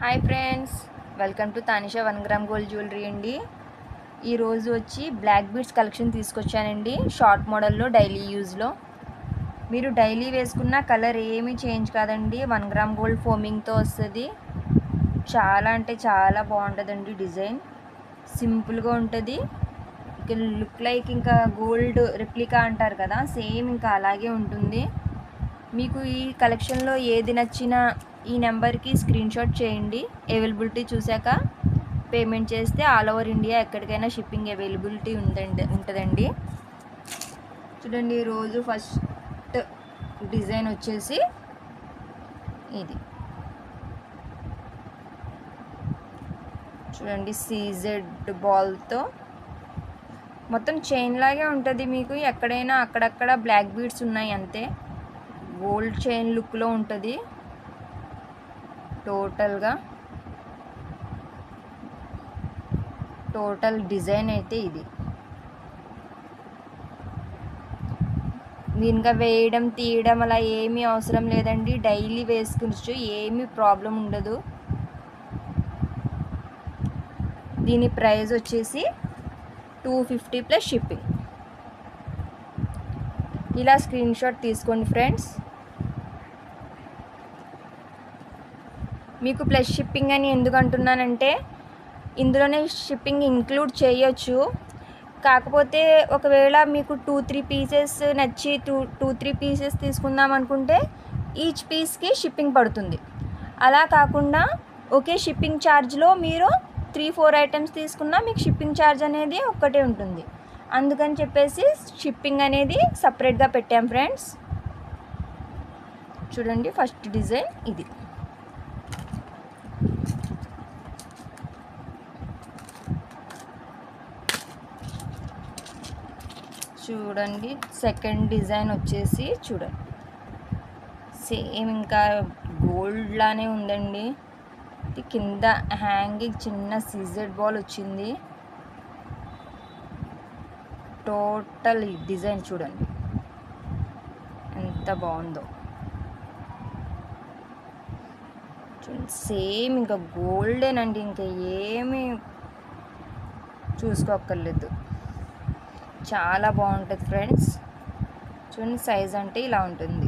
Hi friends, welcome to Tanisha 1 gram gold jewellery అండి. ఈరోజు వచ్చి బ్లాక్ బీడ్స్ కలెక్షన్ తీసుకొచ్చానండి. షార్ట్ మోడల్లో డైలీ యూజ్లో మీరు డైలీ వేసుకున్న కలర్ ఏమీ చేంజ్ కాదండి. 1 గ్రామ్ గోల్డ్ ఫోమింగ్తో వస్తుంది. చాలా అంటే చాలా బాగుంటుందండి. డిజైన్ సింపుల్గా ఉంటుంది. లుక్ లైక్ ఇంకా గోల్డ్ రెప్లికా అంటారు కదా, సేమ్ ఇంకా అలాగే ఉంటుంది. మీకు ఈ కలెక్షన్లో ఏది నచ్చినా ఈ నెంబర్కి స్క్రీన్ షాట్ చేయండి. అవైలబిలిటీ చూశాక పేమెంట్ చేస్తే ఆల్ ఓవర్ ఇండియా ఎక్కడికైనా షిప్పింగ్ అవైలబిలిటీ ఉంటుందండి. చూడండి, రోజు ఫస్ట్ డిజైన్ వచ్చేసి ఇది చూడండి, సీజెడ్ బాల్తో మొత్తం చైన్ లాగే ఉంటుంది. మీకు ఎక్కడైనా అక్కడక్కడ బ్లాక్ బీడ్స్ ఉన్నాయి అంతే. గోల్డ్ చైన్ లుక్లో ఉంటుంది. టోటల్ డిజైన్ అయితే ఇది. ఇంకా వేయడం తీయడం అలా ఏమీ అవసరం లేదండి. డైలీ వేసుకుని ఏమీ ప్రాబ్లం ఉండదు. దీని ప్రైస్ వచ్చేసి 250 ప్లస్ షిప్పింగ్. ఇలా స్క్రీన్ షాట్ తీసుకోండి ఫ్రెండ్స్. మీకు ప్లస్ షిప్పింగ్ అని ఎందుకు అంటున్నానంటే, ఇందులోనే షిప్పింగ్ ఇంక్లూడ్ చేయొచ్చు. కాకపోతే ఒకవేళ మీకు 2-3 పీసెస్ నచ్చి 2-3 పీసెస్ తీసుకుందాం అనుకుంటే ఈచ్ పీస్కి షిప్పింగ్ పడుతుంది. అలా కాకుండా ఒకే షిప్పింగ్ ఛార్జ్లో మీరు 3-4 ఐటమ్స్ తీసుకున్నా మీకు షిప్పింగ్ ఛార్జ్ అనేది ఒక్కటే ఉంటుంది. అందుకని చెప్పేసి షిప్పింగ్ అనేది సపరేట్గా పెట్టాం ఫ్రెండ్స్. చూడండి, ఫస్ట్ డిజైన్ ఇది. చూడండి, సెకండ్ డిజైన్ వచ్చేసి చూడండి, సేమ్ ఇంకా గోల్డ్ లానే ఉందండి. ఇది కింద హ్యాంగింగ్ చిన్న సీజెడ్ బాల్ వచ్చింది. టోటల్ డిజైన్ చూడండి ఎంత బాగుందో. చూడండి, సేమ్ ఇంకా గోల్డేనండి, ఇంకా ఏమీ చూసుకోక్కర్లేదు. చాలా బాగుంటుంది ఫ్రెండ్స్. చూడండి, సైజ్ అంటే ఇలా ఉంటుంది.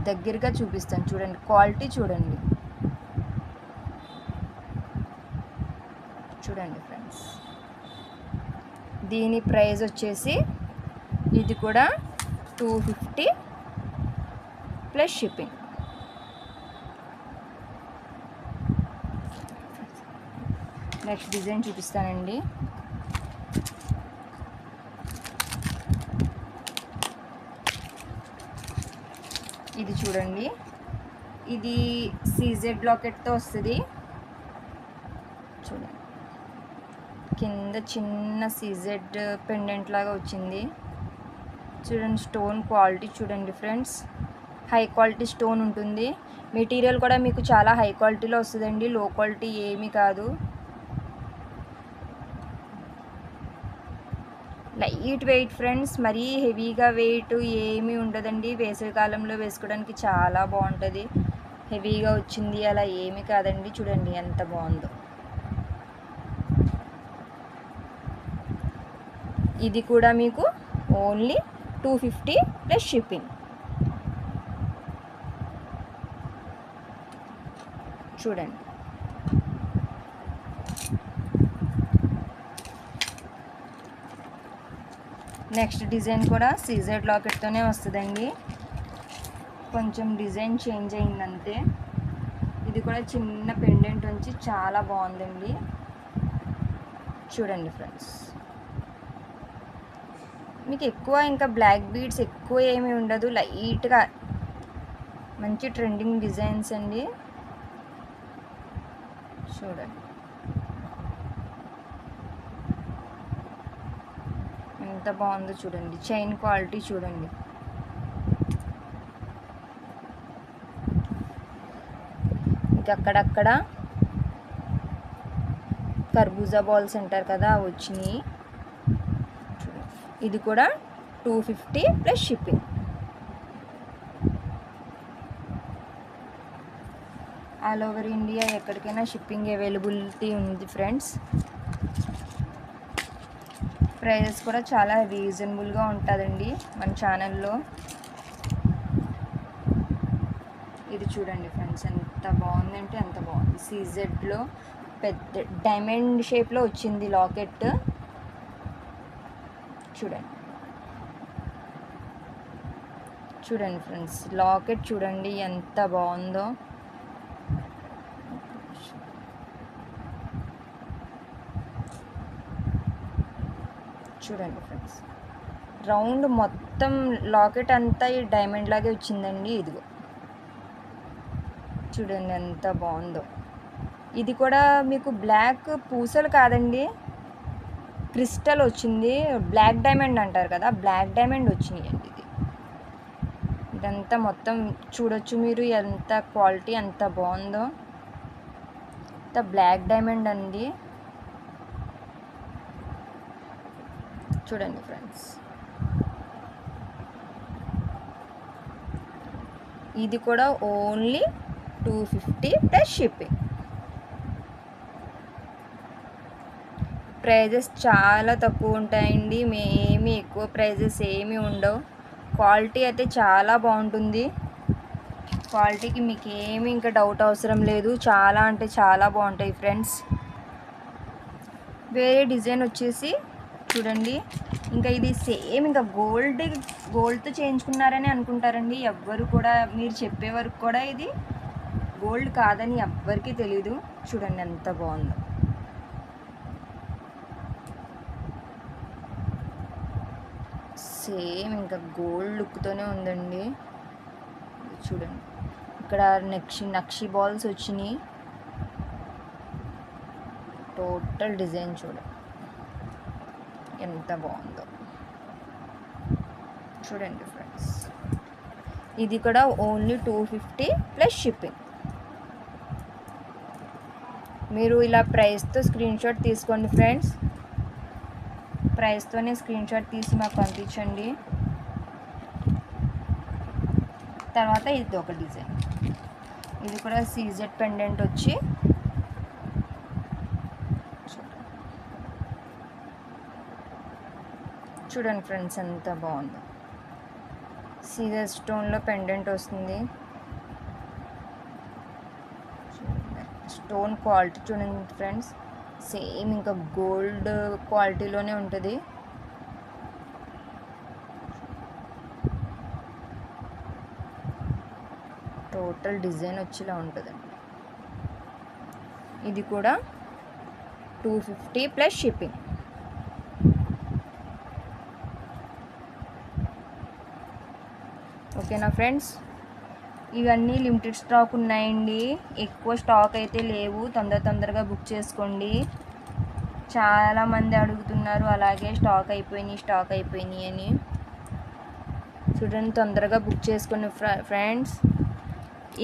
దగ్గరగా చూపిస్తాను చూడండి, క్వాలిటీ చూడండి. చూడండి ఫ్రెండ్స్, దీని ప్రైస్ వచ్చేసి ఇది కూడా 250 ప్లస్ షిప్పింగ్. నెక్స్ట్ డిజైన్ చూపిస్తానండి. ఇది చూడండి, ఇది సీజెడ్ లాకెట్తో వస్తుంది. చూడండి, కింద చిన్న సీజెడ్ పెండెంట్ లాగా వచ్చింది. చూడండి, స్టోన్ క్వాలిటీ చూడండి ఫ్రెండ్స్, హై క్వాలిటీ స్టోన్ ఉంటుంది. మెటీరియల్ కూడా మీకు చాలా హై క్వాలిటీలో వస్తుందండి, లో క్వాలిటీ ఏమీ కాదు. లైట్ వెయిట్ ఫ్రెండ్స్, మరీ హెవీగా వెయిట్ ఏమీ ఉండదండి. వేసవికాలంలో వేసుకోవడానికి చాలా బాగుంటుంది. హెవీగా వచ్చింది అలా ఏమీ కాదండి. చూడండి ఎంత బాగుందో. ఇది కూడా మీకు ఓన్లీ 250 ప్లస్ షిప్పింగ్. చూడండి, నెక్స్ట్ డిజైన్ కూడా సీజెడ్ లాకెట్తోనే వస్తుందండి. కొంచెం డిజైన్ చేంజ్ అయిందంతే. ఇది కూడా చిన్న పెండెంట్ వచ్చి చాలా బాగుందండి. చూడండి ఫ్రెండ్స్, మీకు ఎక్కువ ఇంకా బ్లాక్ బీడ్స్ ఎక్కువ ఏమీ ఉండదు. లైట్గా మంచి ట్రెండింగ్ డిజైన్స్ అండి. చూడండి ఎంత బాగుందో. చూడండి, చైన్ క్వాలిటీ చూడండి. ఇంకా అక్కడక్కడ కర్బూజా బాల్స్ అంటారు కదా, అవి వచ్చినాయి. ఇది కూడా 250 plus shipping. All over India ఎక్కడికైనా షిప్పింగ్ అవైలబిలిటీ ఉంది ఫ్రెండ్స్. ప్రైజెస్ కూడా చాలా రీజనబుల్గా ఉంటుందండి మన ఛానల్లో. ఇది చూడండి ఫ్రెండ్స్, ఎంత బాగుందంటే ఎంత బాగుంది. సీజెడ్లో పెద్ద డైమండ్ షేప్లో వచ్చింది లాకెట్. చూడండి ఫ్రెండ్స్, లాకెట్ చూడండి ఎంత బాగుందో. చూడండి ఫ్రెండ్స్, రౌండ్ మొత్తం లాకెట్ అంతా ఈ డైమండ్ లాగే వచ్చిందండి. ఇదిగో చూడండి ఎంత బాగుందో. ఇది కూడా మీకు బ్లాక్ పూసలు కాదండి, క్రిస్టల్ వచ్చింది. బ్లాక్ డైమండ్ అంటారు కదా, బ్లాక్ డైమండ్ వచ్చినాయండి. ఇదంతా మొత్తం చూడొచ్చు మీరు, ఎంత క్వాలిటీ ఎంత బాగుందో. ఇంత బ్లాక్ డైమండ్ అండి. చూడండి ఫ్రెండ్స్, ఇది కూడా ఓన్లీ 250 ప్లస్ షిప్పింగ్. ప్రైజెస్ చాలా తక్కువ ఉంటాయండి, ఏమీ ఎక్కువ ప్రైజెస్ ఏమీ ఉండవు. క్వాలిటీ అయితే చాలా బాగుంటుంది. క్వాలిటీకి మీకు ఏమీ ఇంకా డౌట్ అవసరం లేదు, చాలా అంటే చాలా బాగుంటాయి ఫ్రెండ్స్. వేరే డిజైన్ వచ్చేసి చూడండి, ఇంకా ఇది సేమ్ ఇంకా గోల్డ్తో చేయించుకున్నారని అనుకుంటారండి ఎవ్వరు కూడా. మీరు చెప్పే వరకు కూడా ఇది గోల్డ్ కాదని ఎవ్వరికీ తెలీదు. చూడండి ఎంత బాగుందో. సేమ్ ఇంకా గోల్డ్ లుక్తోనే ఉందండి. చూడండి, ఇక్కడ నక్షి బాల్స్ వచ్చినాయి. టోటల్ డిజైన్ చూడండి ఎంత బాగుందో. చూడండి ఫ్రెండ్స్, ఇది కూడా ఓన్లీ 250 ప్లస్ షిప్పింగ్. మీరు ఇలా ప్రైస్తో స్క్రీన్ షాట్ తీసుకోండి ఫ్రెండ్స్. ప్రైస్తోనే స్క్రీన్ షాట్ తీసి మాకు పంపించండి. తర్వాత ఇది ఒక డిజైన్, ఇది కూడా సీజెడ్ పెండెంట్ వచ్చి చూడండి ఫ్రెండ్స్ ఎంత బాగుందో. సీజెడ్ స్టోన్లో పెండెంట్ వస్తుంది. స్టోన్ క్వాలిటీ చూడండి ఫ్రెండ్స్, సేమ్ ఇంకా గోల్డ్ క్వాలిటీలోనే ఉంటుంది. టోటల్ డిజైన్ వచ్చేలా ఉంటుందండి. ఇది కూడా 250 ప్లస్ షిప్పింగ్. ఓకేనా ఫ్రెండ్స్, ఇవన్నీ లిమిటెడ్ స్టాక్ ఉన్నాయండి, ఎక్కువ స్టాక్ అయితే లేవు. తొందరగా బుక్ చేసుకోండి. చాలామంది అడుగుతున్నారు అలాగే స్టాక్ అయిపోయినాయి అని. చూడండి, తొందరగా బుక్ చేసుకోండి ఫ్రెండ్స్.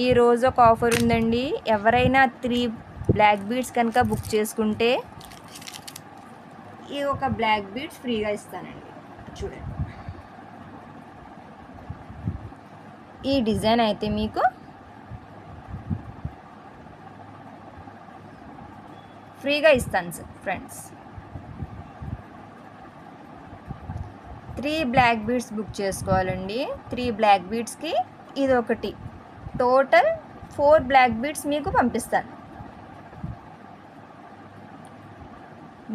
ఈరోజు ఒక ఆఫర్ ఉందండి, ఎవరైనా 3 బ్లాక్ బీడ్స్ కనుక బుక్ చేసుకుంటే ఈ ఒక బ్లాక్ బీడ్స్ ఫ్రీగా ఇస్తానండి. చూడండి, ఈ డిజైన్ అయితే మీకు ఫ్రీగా ఇస్తాను sir friends. 3 black beads book చేసుకోవాలండి. 3 బ్లాక్ బీడ్స్కి ఇది ఒకటి, టోటల్ 4 బ్లాక్ బీడ్స్ మీకు పంపిస్తాను.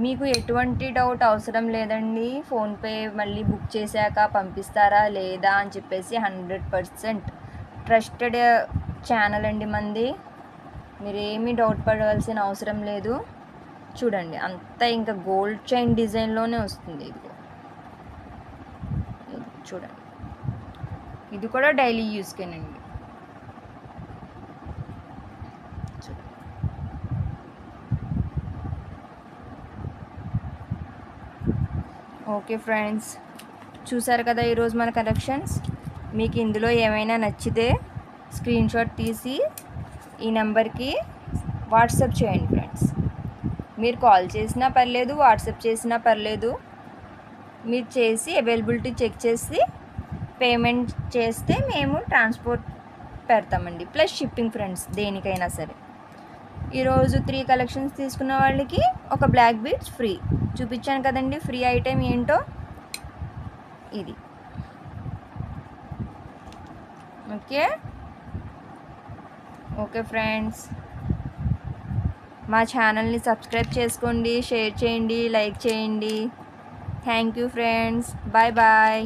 మీకు ఎటువంటి డౌట్ అవసరం లేదండి. ఫోన్పే మళ్ళీ బుక్ చేశాక పంపిస్తారా లేదా అని చెప్పేసి 100% ట్రస్టెడ్ ఛానల్ అండి మంది. మీరేమీ డౌట్ పడవలసిన అవసరం లేదు. చూడండి, అంతా ఇంకా గోల్డ్ చైన్ డిజైన్లోనే వస్తుంది. ఇది చూడండి, ఇది కూడా డైలీ యూస్కేనండి. ఓకే ఫ్రెండ్స్, చూసారు కదా ఈరోజు మన కలెక్షన్స్. మీకు ఇందులో ఏమైనా నచ్చితే స్క్రీన్ షాట్ తీసి ఈ నెంబర్కి వాట్సాప్ చేయండి ఫ్రెండ్స్. మీరు కాల్ చేసినా పర్లేదు, వాట్సాప్ చేసినా పర్లేదు. మీరు చేసి అవైలబిలిటీ చెక్ చేసి పేమెంట్ చేస్తే మేము ట్రాన్స్పోర్ట్ పెడతామండి, ప్లస్ షిప్పింగ్ ఫ్రెండ్స్ దేనికైనా సరే. ఈరోజు 3 కలెక్షన్స్ తీసుకున్న వాళ్ళకి ఒక బ్లాక్ బీడ్స్ ఫ్రీ. చూపించాను కదండి ఫ్రీ ఐటెం ఏంటో, ఇది. ఓకే ఫ్రెండ్స్, మా ఛానల్ని సబ్స్క్రైబ్ చేసుకోండి, షేర్ చేయండి, లైక్ చేయండి. Thank you friends, bye bye.